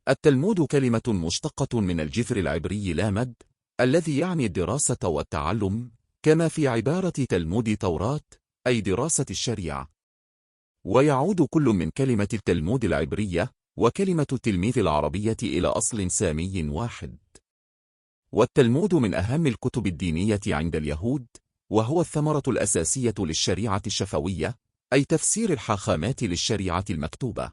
التلمود كلمة مشتقة من الجذر العبري لامد، الذي يعني الدراسة والتعلم، كما في عبارة تلمود توراة، أي دراسة الشريعة. ويعود كل من كلمة التلمود العبرية وكلمة التلميذ العربية إلى أصل سامي واحد. والتلمود من أهم الكتب الدينية عند اليهود، وهو الثمرة الأساسية للشريعة الشفوية، أي تفسير الحاخامات للشريعة المكتوبة.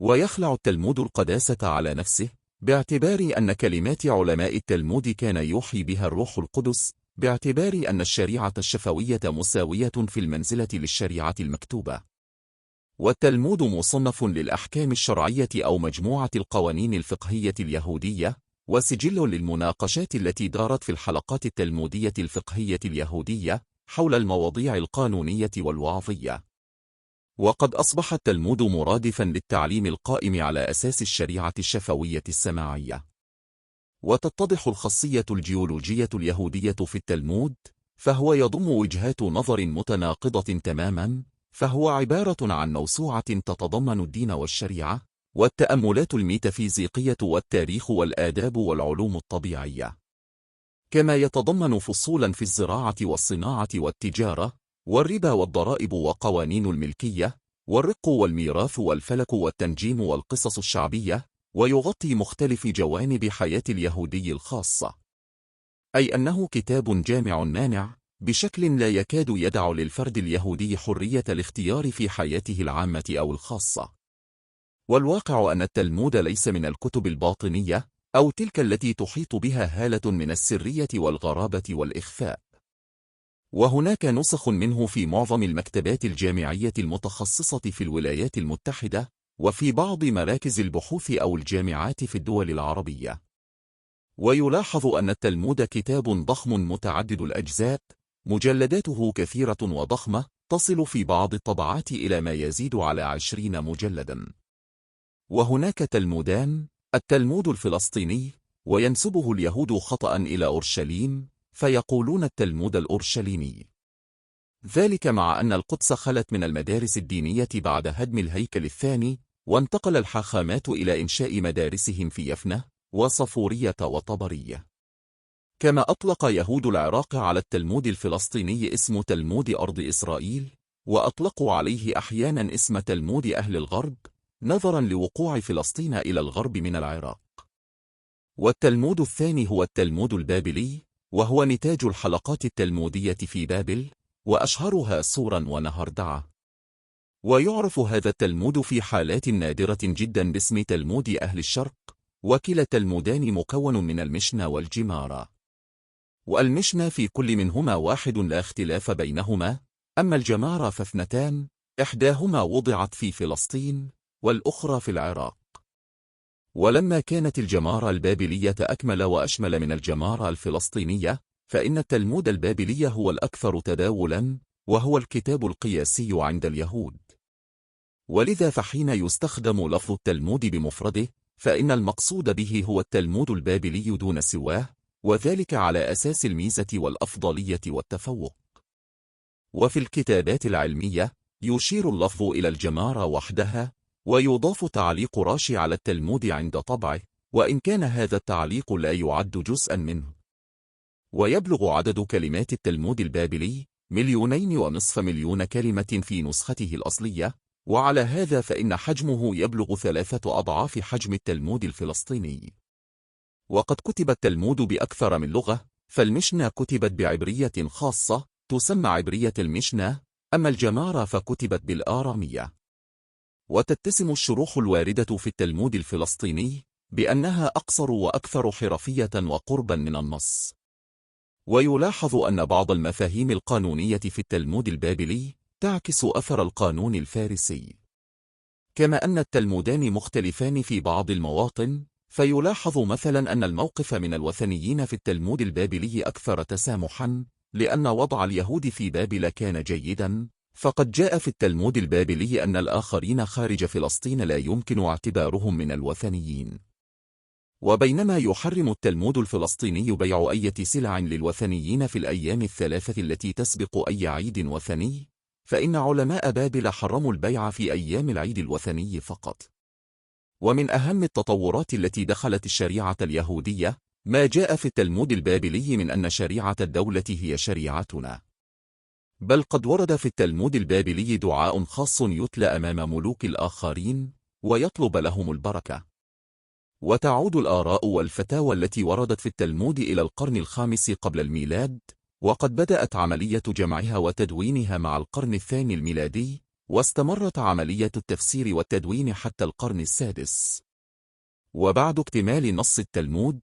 ويخلع التلمود القداسة على نفسه، باعتبار أن كلمات علماء التلمود كان يوحي بها الروح القدس، باعتبار أن الشريعة الشفوية مساوية في المنزلة للشريعة المكتوبة. والتلمود مصنف للأحكام الشرعية أو مجموعة القوانين الفقهية اليهودية، وسجل للمناقشات التي دارت في الحلقات التلمودية الفقهية اليهودية حول المواضيع القانونية والوعظية. وقد أصبح التلمود مرادفا للتعليم القائم على أساس الشريعة الشفوية السماعية. وتتضح الخاصية الجيولوجية اليهودية في التلمود، فهو يضم وجهات نظر متناقضة تماما، فهو عبارة عن موسوعة تتضمن الدين والشريعة، والتأملات الميتافيزيقية والتاريخ والآداب والعلوم الطبيعية. كما يتضمن فصولا في الزراعة والصناعة والتجارة، والربا والضرائب وقوانين الملكية، والرق والميراث والفلك والتنجيم والقصص الشعبية، ويغطي مختلف جوانب حياة اليهودي الخاصة. أي أنه كتاب جامع مانع، بشكل لا يكاد يدع للفرد اليهودي حرية الاختيار في حياته العامة أو الخاصة. والواقع أن التلمود ليس من الكتب الباطنية، أو تلك التي تحيط بها هالة من السرية والغرابة والإخفاء. وهناك نسخ منه في معظم المكتبات الجامعية المتخصصة في الولايات المتحدة، وفي بعض مراكز البحوث أو الجامعات في الدول العربية. ويلاحظ أن التلمود كتاب ضخم متعدد الأجزاء، مجلداته كثيرة وضخمة، تصل في بعض الطبعات إلى ما يزيد على 20 مجلدا. وهناك تلمودان: التلمود الفلسطيني، وينسبه اليهود خطأ إلى أورشليم، فيقولون التلمود الأورشليمي، ذلك مع أن القدس خلت من المدارس الدينية بعد هدم الهيكل الثاني، وانتقل الحاخامات إلى إنشاء مدارسهم في يفنة وصفورية وطبرية. كما أطلق يهود العراق على التلمود الفلسطيني اسم تلمود أرض إسرائيل، وأطلقوا عليه أحيانا اسم تلمود أهل الغرب، نظرا لوقوع فلسطين إلى الغرب من العراق. والتلمود الثاني هو التلمود البابلي، وهو نتاج الحلقات التلمودية في بابل، وأشهرها سورا ونهردعة. ويعرف هذا التلمود في حالات نادرة جدا باسم تلمود أهل الشرق، وكلا التلمودان مكون من المشنا والجمارة. والمشنا في كل منهما واحد لا اختلاف بينهما، أما الجمارة فاثنتان، إحداهما وضعت في فلسطين، والأخرى في العراق. ولما كانت الجمارة البابلية أكمل وأشمل من الجمارة الفلسطينية، فإن التلمود البابلي هو الأكثر تداولا، وهو الكتاب القياسي عند اليهود. ولذا فحين يستخدم لفظ التلمود بمفرده، فإن المقصود به هو التلمود البابلي دون سواه، وذلك على أساس الميزة والأفضلية والتفوق. وفي الكتابات العلمية يشير اللفظ إلى الجمارة وحدها، ويضاف تعليق راشي على التلمود عند طبعه، وإن كان هذا التعليق لا يعد جزءا منه. ويبلغ عدد كلمات التلمود البابلي 2.5 مليون كلمة في نسخته الأصلية، وعلى هذا فإن حجمه يبلغ 3 أضعاف حجم التلمود الفلسطيني. وقد كتب التلمود بأكثر من لغة، فالمشنا كتبت بعبرية خاصة تسمى عبرية المشنا، أما الجمارة فكتبت بالآرامية. وتتسم الشروح الواردة في التلمود الفلسطيني بأنها أقصر وأكثر حرفية وقربا من النص. ويلاحظ أن بعض المفاهيم القانونية في التلمود البابلي تعكس أثر القانون الفارسي. كما أن التلمودان مختلفان في بعض المواطن، فيلاحظ مثلا أن الموقف من الوثنيين في التلمود البابلي أكثر تسامحا، لأن وضع اليهود في بابل كان جيدا، فقد جاء في التلمود البابلي أن الآخرين خارج فلسطين لا يمكن اعتبارهم من الوثنيين. وبينما يحرم التلمود الفلسطيني بيع أي سلع للوثنيين في الأيام الثلاثة التي تسبق أي عيد وثني، فإن علماء بابل حرموا البيع في أيام العيد الوثني فقط. ومن أهم التطورات التي دخلت الشريعة اليهودية ما جاء في التلمود البابلي من أن شريعة الدولة هي شريعتنا. بل قد ورد في التلمود البابلي دعاء خاص يتلى أمام ملوك الآخرين ويطلب لهم البركة. وتعود الآراء والفتاوى التي وردت في التلمود إلى القرن الخامس قبل الميلاد، وقد بدأت عملية جمعها وتدوينها مع القرن الثاني الميلادي، واستمرت عملية التفسير والتدوين حتى القرن السادس. وبعد اكتمال نص التلمود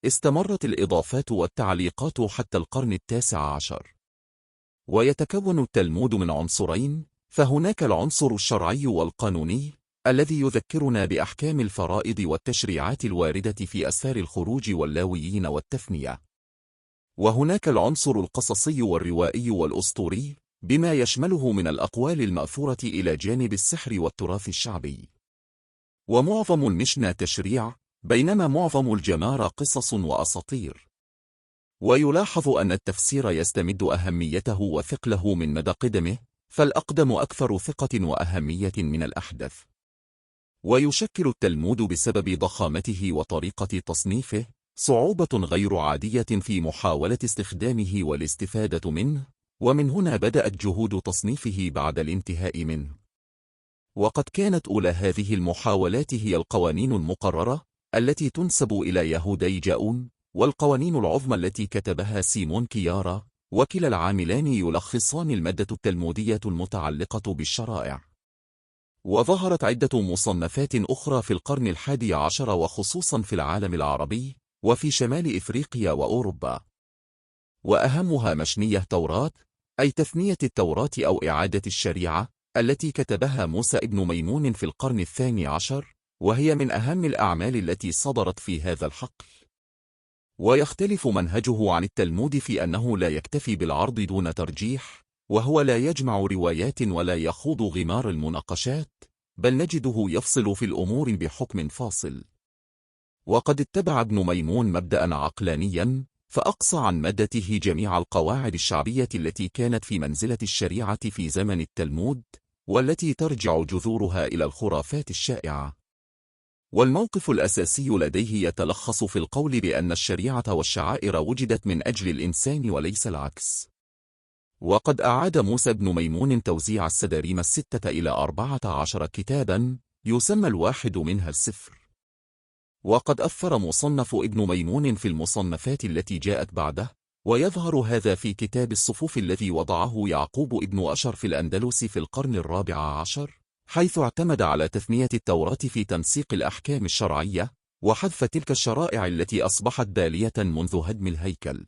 استمرت الإضافات والتعليقات حتى القرن التاسع عشر. ويتكون التلمود من عنصرين، فهناك العنصر الشرعي والقانوني الذي يذكرنا بأحكام الفرائض والتشريعات الواردة في أسفار الخروج واللاويين والتثنية. وهناك العنصر القصصي والروائي والأسطوري بما يشمله من الأقوال المأثورة إلى جانب السحر والتراث الشعبي. ومعظم المشنا تشريع، بينما معظم الجمارة قصص وأساطير. ويلاحظ أن التفسير يستمد أهميته وثقله من مدى قدمه، فالأقدم أكثر ثقة وأهمية من الأحدث. ويشكل التلمود بسبب ضخامته وطريقة تصنيفه صعوبة غير عادية في محاولة استخدامه والاستفادة منه، ومن هنا بدأت جهود تصنيفه بعد الانتهاء منه. وقد كانت أولى هذه المحاولات هي القوانين المقررة التي تنسب إلى يهودي جاؤون، والقوانين العظمى التي كتبها سيمون كيارا، وكلا العاملان يلخصان المادة التلمودية المتعلقة بالشرائع. وظهرت عدة مصنفات أخرى في القرن الحادي عشر، وخصوصا في العالم العربي وفي شمال إفريقيا وأوروبا. وأهمها مشنية توراة، أي تثنية التوراة أو إعادة الشريعة، التي كتبها موسى ابن ميمون في القرن الثاني عشر، وهي من أهم الأعمال التي صدرت في هذا الحقل. ويختلف منهجه عن التلمود في أنه لا يكتفي بالعرض دون ترجيح، وهو لا يجمع روايات ولا يخوض غمار المناقشات، بل نجده يفصل في الأمور بحكم فاصل. وقد اتبع ابن ميمون مبدأ عقلانيا، فأقصى عن مادته جميع القواعد الشعبية التي كانت في منزلة الشريعة في زمن التلمود، والتي ترجع جذورها إلى الخرافات الشائعة. والموقف الأساسي لديه يتلخص في القول بأن الشريعة والشعائر وجدت من أجل الإنسان وليس العكس. وقد أعاد موسى بن ميمون توزيع السداريم 6 إلى 14 كتابا، يسمى الواحد منها السفر. وقد أثر مصنف ابن ميمون في المصنفات التي جاءت بعده، ويظهر هذا في كتاب الصفوف الذي وضعه يعقوب ابن أشر في الأندلس في القرن الرابع عشر، حيث اعتمد على تثنية التوراة في تنسيق الأحكام الشرعية، وحذف تلك الشرائع التي أصبحت بالية منذ هدم الهيكل.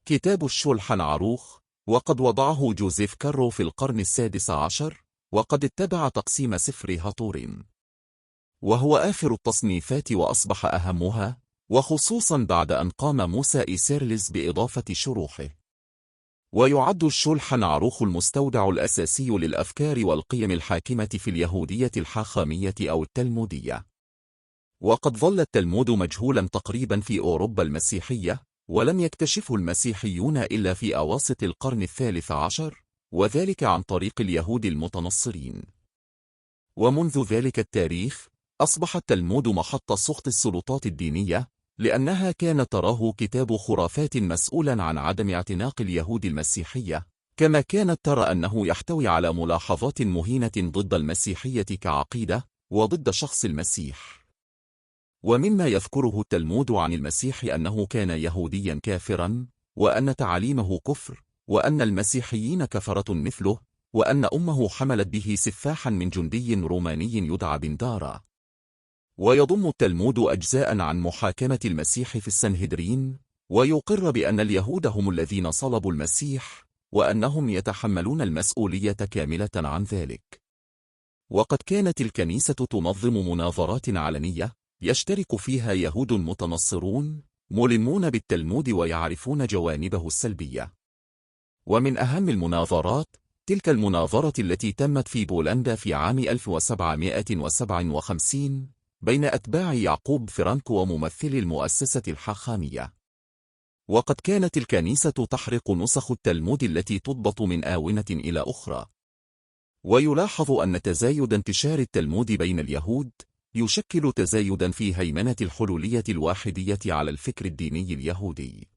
كتاب الشولحن عروخ، وقد وضعه جوزيف كارو في القرن السادس عشر، وقد اتبع تقسيم سفر هاتور، وهو آخر التصنيفات وأصبح أهمها، وخصوصا بعد أن قام موسى إيسيرلس بإضافة شروحه. ويعد الشولحن عروخ المستودع الأساسي للأفكار والقيم الحاكمة في اليهودية الحاخامية أو التلمودية. وقد ظل التلمود مجهولا تقريبا في أوروبا المسيحية، ولم يكتشفه المسيحيون إلا في أواسط القرن الثالث عشر، وذلك عن طريق اليهود المتنصرين. ومنذ ذلك التاريخ أصبح التلمود محط سخط السلطات الدينية، لأنها كانت تراه كتاب خرافات مسؤولا عن عدم اعتناق اليهود المسيحية، كما كانت ترى أنه يحتوي على ملاحظات مهينة ضد المسيحية كعقيدة وضد شخص المسيح. ومما يذكره التلمود عن المسيح أنه كان يهوديا كافرا، وأن تعاليمه كفر، وأن المسيحيين كفرة مثله، وأن أمه حملت به سفاحا من جندي روماني يدعى بندارا. ويضم التلمود أجزاء عن محاكمة المسيح في السنهدرين، ويقر بأن اليهود هم الذين صلبوا المسيح، وأنهم يتحملون المسؤولية كاملة عن ذلك. وقد كانت الكنيسة تنظم مناظرات علنية يشترك فيها يهود متنصرون ملمون بالتلمود ويعرفون جوانبه السلبية. ومن أهم المناظرات تلك المناظرة التي تمت في بولندا في عام 1757 بين أتباع يعقوب فرانك وممثل المؤسسة الحاخامية. وقد كانت الكنيسة تحرق نسخ التلمود التي تضبط من آونة إلى أخرى. ويلاحظ أن تزايد انتشار التلمود بين اليهود يشكل تزايدا في هيمنة الحلولية الواحدية على الفكر الديني اليهودي.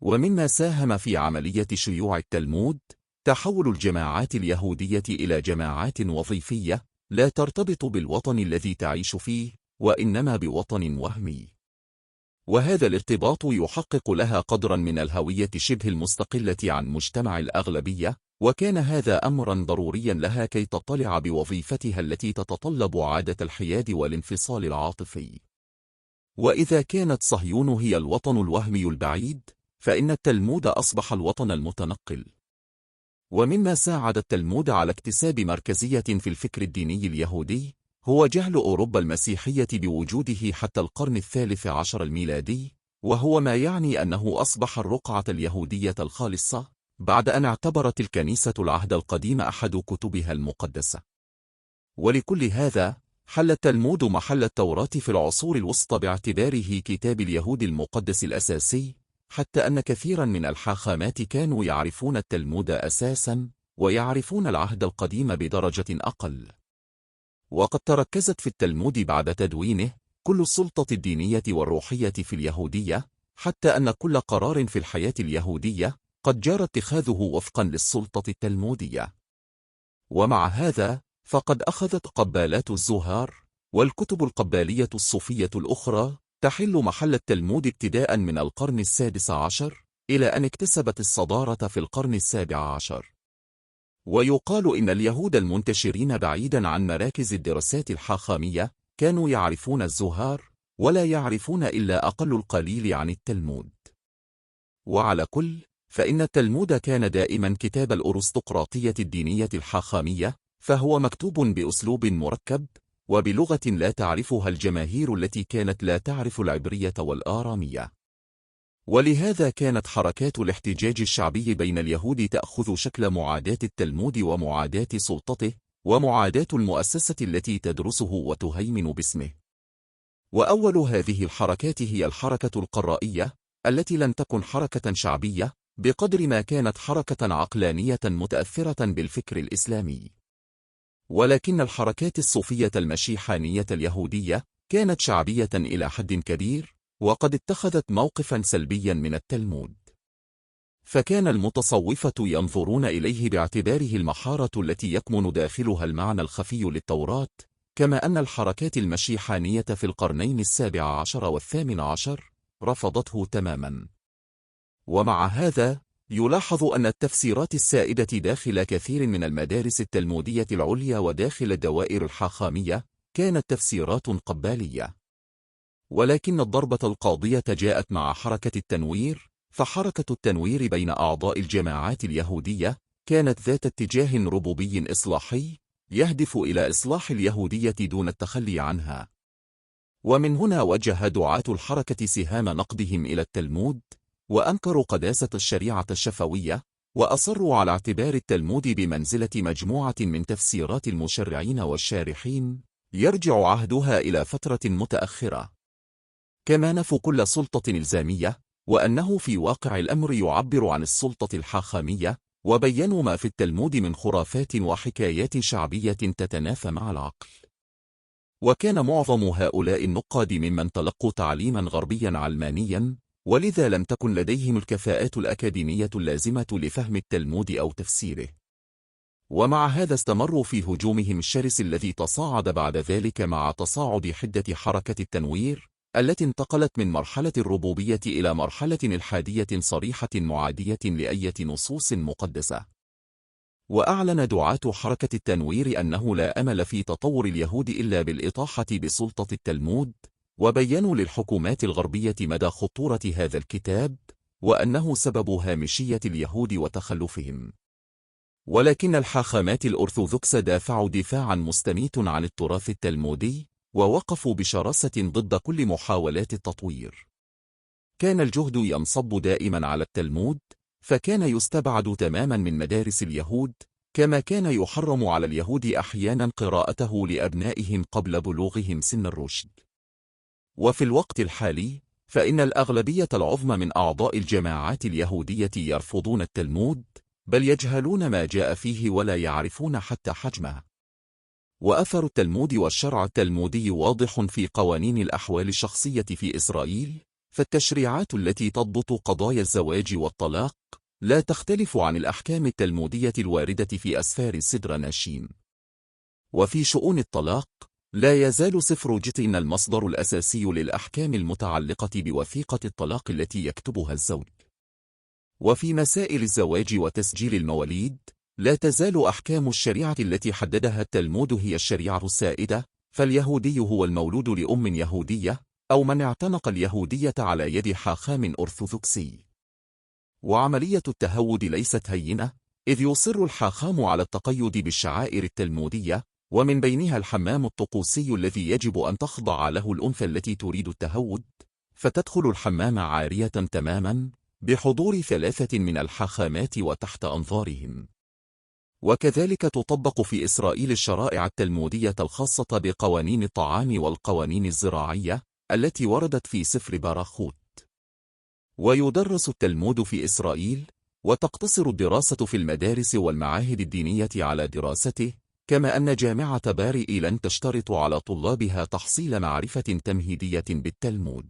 ومما ساهم في عملية شيوع التلمود تحول الجماعات اليهودية إلى جماعات وظيفية لا ترتبط بالوطن الذي تعيش فيه، وإنما بوطن وهمي. وهذا الارتباط يحقق لها قدرا من الهوية شبه المستقلة عن مجتمع الأغلبية، وكان هذا أمرا ضروريا لها كي تطلع بوظيفتها التي تتطلب عادة الحياد والانفصال العاطفي. وإذا كانت صهيون هي الوطن الوهمي البعيد، فإن التلمود أصبح الوطن المتنقل. ومما ساعد التلمود على اكتساب مركزية في الفكر الديني اليهودي هو جهل أوروبا المسيحية بوجوده حتى القرن ال13 الميلادي، وهو ما يعني أنه أصبح الرقعة اليهودية الخالصة بعد أن اعتبرت الكنيسة العهد القديم أحد كتبها المقدسة. ولكل هذا حل التلمود محل التوراة في العصور الوسطى باعتباره كتاب اليهود المقدس الأساسي، حتى أن كثيرا من الحاخامات كانوا يعرفون التلمود أساسا ويعرفون العهد القديم بدرجة أقل. وقد تركزت في التلمود بعد تدوينه كل السلطة الدينية والروحية في اليهودية، حتى أن كل قرار في الحياة اليهودية قد جرى اتخاذه وفقا للسلطة التلمودية. ومع هذا فقد أخذت قبالات الزهار والكتب القبالية الصوفية الأخرى تحل محل التلمود ابتداء من القرن ال16 إلى أن اكتسبت الصدارة في القرن ال17. ويقال إن اليهود المنتشرين بعيدا عن مراكز الدراسات الحاخامية كانوا يعرفون الزهار ولا يعرفون إلا أقل القليل عن التلمود. وعلى كل فإن التلمود كان دائما كتاب الأرسطقراطية الدينية الحاخامية، فهو مكتوب بأسلوب مركب وبلغة لا تعرفها الجماهير التي كانت لا تعرف العبرية والآرامية. ولهذا كانت حركات الاحتجاج الشعبي بين اليهود تأخذ شكل معاداة التلمود ومعاداة سلطته ومعاداة المؤسسة التي تدرسه وتهيمن باسمه. وأول هذه الحركات هي الحركة القرائية التي لم تكن حركة شعبية بقدر ما كانت حركة عقلانية متأثرة بالفكر الإسلامي. ولكن الحركات الصوفية المشيحانية اليهودية كانت شعبية إلى حد كبير، وقد اتخذت موقفا سلبيا من التلمود. فكان المتصوفة ينظرون إليه باعتباره المحارة التي يكمن داخلها المعنى الخفي للتوراة، كما أن الحركات المشيحانية في القرنين ال17 وال18 رفضته تماما. ومع هذا يلاحظ أن التفسيرات السائدة داخل كثير من المدارس التلمودية العليا وداخل الدوائر الحاخامية كانت تفسيرات قبالية. ولكن الضربة القاضية جاءت مع حركة التنوير، فحركة التنوير بين أعضاء الجماعات اليهودية كانت ذات اتجاه ربوبي إصلاحي يهدف إلى إصلاح اليهودية دون التخلي عنها. ومن هنا وجه دعاة الحركة سهام نقدهم إلى التلمود، وأنكروا قداسة الشريعة الشفوية، وأصروا على اعتبار التلمود بمنزلة مجموعة من تفسيرات المشرعين والشارحين يرجع عهدها إلى فترة متأخرة. كما نفوا كل سلطة إلزامية، وأنه في واقع الأمر يعبر عن السلطة الحاخامية، وبينوا ما في التلمود من خرافات وحكايات شعبية تتنافى مع العقل. وكان معظم هؤلاء النقاد ممن تلقوا تعليما غربيا علمانيا، ولذا لم تكن لديهم الكفاءات الأكاديمية اللازمة لفهم التلمود أو تفسيره. ومع هذا استمروا في هجومهم الشرس الذي تصاعد بعد ذلك مع تصاعد حدة حركة التنوير التي انتقلت من مرحلة الربوبية إلى مرحلة إلحادية صريحة معادية لأية نصوص مقدسة. وأعلن دعاة حركة التنوير أنه لا أمل في تطور اليهود إلا بالإطاحة بسلطة التلمود، وبيّنوا للحكومات الغربية مدى خطورة هذا الكتاب، وأنه سبب هامشية اليهود وتخلفهم. ولكن الحاخامات الأرثوذكس دافعوا دفاعا مستميت عن التراث التلمودي، ووقفوا بشراسة ضد كل محاولات التطوير. كان الجهد ينصب دائما على التلمود، فكان يستبعد تماما من مدارس اليهود، كما كان يحرم على اليهود أحيانا قراءته لأبنائهم قبل بلوغهم سن الرشد. وفي الوقت الحالي فإن الأغلبية العظمى من أعضاء الجماعات اليهودية يرفضون التلمود، بل يجهلون ما جاء فيه ولا يعرفون حتى حجمه. وأثر التلمود والشرع التلمودي واضح في قوانين الأحوال الشخصية في إسرائيل، فالتشريعات التي تضبط قضايا الزواج والطلاق لا تختلف عن الأحكام التلمودية الواردة في أسفار السدر ناشين. وفي شؤون الطلاق، لا يزال سفر جتين المصدر الأساسي للأحكام المتعلقة بوثيقة الطلاق التي يكتبها الزوج. وفي مسائل الزواج وتسجيل المواليد، لا تزال أحكام الشريعة التي حددها التلمود هي الشريعة السائدة، فاليهودي هو المولود لأم يهودية، أو من اعتنق اليهودية على يد حاخام أرثوذكسي. وعملية التهود ليست هينة، إذ يصر الحاخام على التقيد بالشعائر التلمودية، ومن بينها الحمام الطقوسي الذي يجب أن تخضع له الأنثى التي تريد التهود، فتدخل الحمام عارية تماما بحضور 3 من الحاخامات وتحت أنظارهم. وكذلك تطبق في إسرائيل الشرائع التلمودية الخاصة بقوانين الطعام والقوانين الزراعية التي وردت في سفر باراخوت. ويدرس التلمود في إسرائيل، وتقتصر الدراسة في المدارس والمعاهد الدينية على دراسته، كما أن جامعة بار إيلان تشترط على طلابها تحصيل معرفة تمهيدية بالتلمود.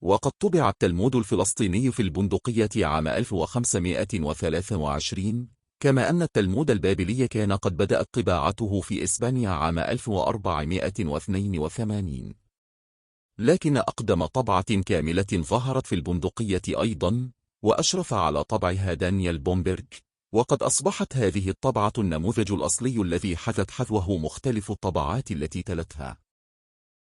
وقد طبع التلمود الفلسطيني في البندقية عام 1523، كما أن التلمود البابلي كان قد بدأت طباعته في إسبانيا عام 1482. لكن أقدم طبعة كاملة ظهرت في البندقية أيضا، وأشرف على طبعها دانيال بومبرغ، وقد أصبحت هذه الطبعة النموذج الأصلي الذي حذت حذوه مختلف الطبعات التي تلتها.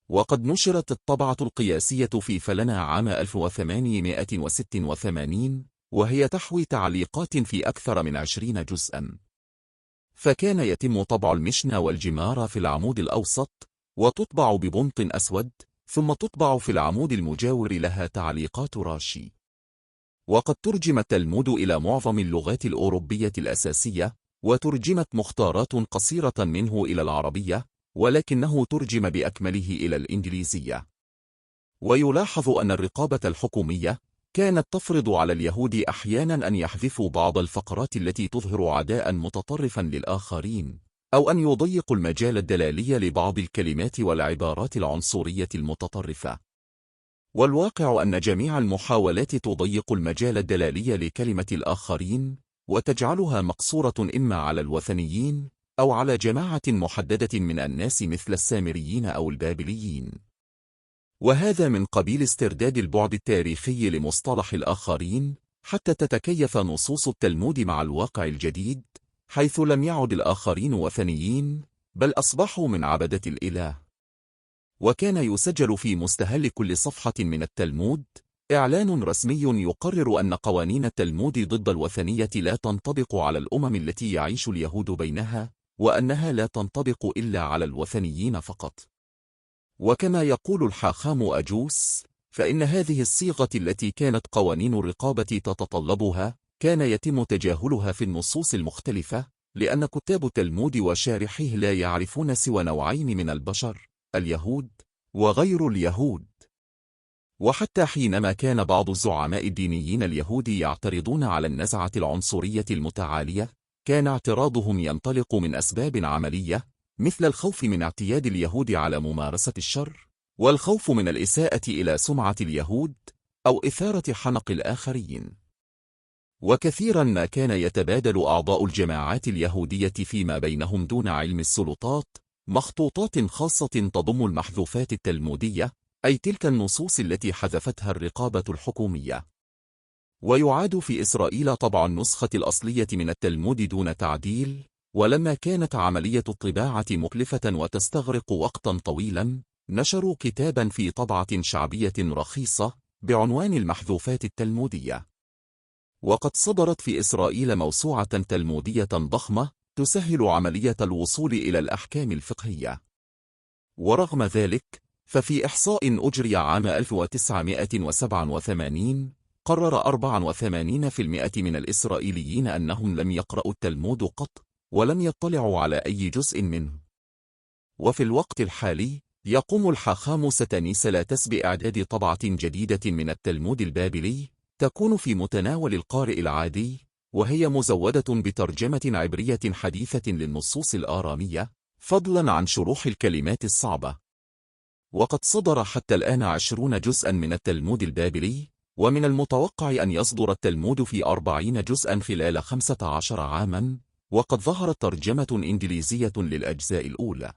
وقد نشرت الطبعة القياسية في فلنا عام 1886، وهي تحوي تعليقات في أكثر من 20 جزءا. فكان يتم طبع المشنا والجمارة في العمود الأوسط، وتطبع ببنط أسود، ثم تطبع في العمود المجاور لها تعليقات راشي. وقد ترجم التلمود إلى معظم اللغات الأوروبية الأساسية، وترجمت مختارات قصيرة منه إلى العربية، ولكنه ترجم بأكمله إلى الإنجليزية. ويلاحظ أن الرقابة الحكومية كانت تفرض على اليهود أحيانا أن يحذفوا بعض الفقرات التي تظهر عداء متطرفا للآخرين، أو أن يضيقوا المجال الدلالي لبعض الكلمات والعبارات العنصرية المتطرفة. والواقع أن جميع المحاولات تضيق المجال الدلالي لكلمة الآخرين، وتجعلها مقصورة إما على الوثنيين أو على جماعة محددة من الناس مثل السامريين أو البابليين. وهذا من قبيل استرداد البعد التاريخي لمصطلح الآخرين، حتى تتكيف نصوص التلمود مع الواقع الجديد، حيث لم يعد الآخرين وثنيين، بل أصبحوا من عبدة الإله. وكان يسجل في مستهل كل صفحة من التلمود إعلان رسمي يقرر أن قوانين التلمود ضد الوثنية لا تنطبق على الأمم التي يعيش اليهود بينها، وأنها لا تنطبق إلا على الوثنيين فقط. وكما يقول الحاخام أجوس، فإن هذه الصيغة التي كانت قوانين الرقابة تتطلبها كان يتم تجاهلها في النصوص المختلفة، لأن كتاب التلمود وشارحيه لا يعرفون سوى نوعين من البشر: اليهود وغير اليهود. وحتى حينما كان بعض الزعماء الدينيين اليهود يعترضون على النزعة العنصرية المتعالية، كان اعتراضهم ينطلق من أسباب عملية، مثل الخوف من اعتياد اليهود على ممارسة الشر، والخوف من الإساءة إلى سمعة اليهود، أو إثارة حنق الآخرين. وكثيرا ما كان يتبادل أعضاء الجماعات اليهودية فيما بينهم دون علم السلطات مخطوطات خاصة تضم المحذوفات التلمودية، أي تلك النصوص التي حذفتها الرقابة الحكومية. ويعاد في إسرائيل طبع النسخة الأصلية من التلمود دون تعديل، ولما كانت عملية الطباعة مكلفة وتستغرق وقتا طويلا، نشروا كتابا في طبعة شعبية رخيصة بعنوان المحذوفات التلمودية. وقد صدرت في إسرائيل موسوعة تلمودية ضخمة تسهل عملية الوصول إلى الأحكام الفقهية. ورغم ذلك، ففي إحصاء أجري عام 1987 قرر 84% من الإسرائيليين أنهم لم يقرأوا التلمود قط، ولم يطلعوا على أي جزء منه. وفي الوقت الحالي، يقوم الحاخام ستانيسلاس بإعداد طبعة جديدة من التلمود البابلي، تكون في متناول القارئ العادي، وهي مزودة بترجمة عبرية حديثة للنصوص الآرامية، فضلا عن شروح الكلمات الصعبة. وقد صدر حتى الآن 20 جزءا من التلمود البابلي، ومن المتوقع أن يصدر التلمود في 40 جزءا خلال 15 عاما، وقد ظهرت ترجمة إنجليزية للأجزاء الأولى.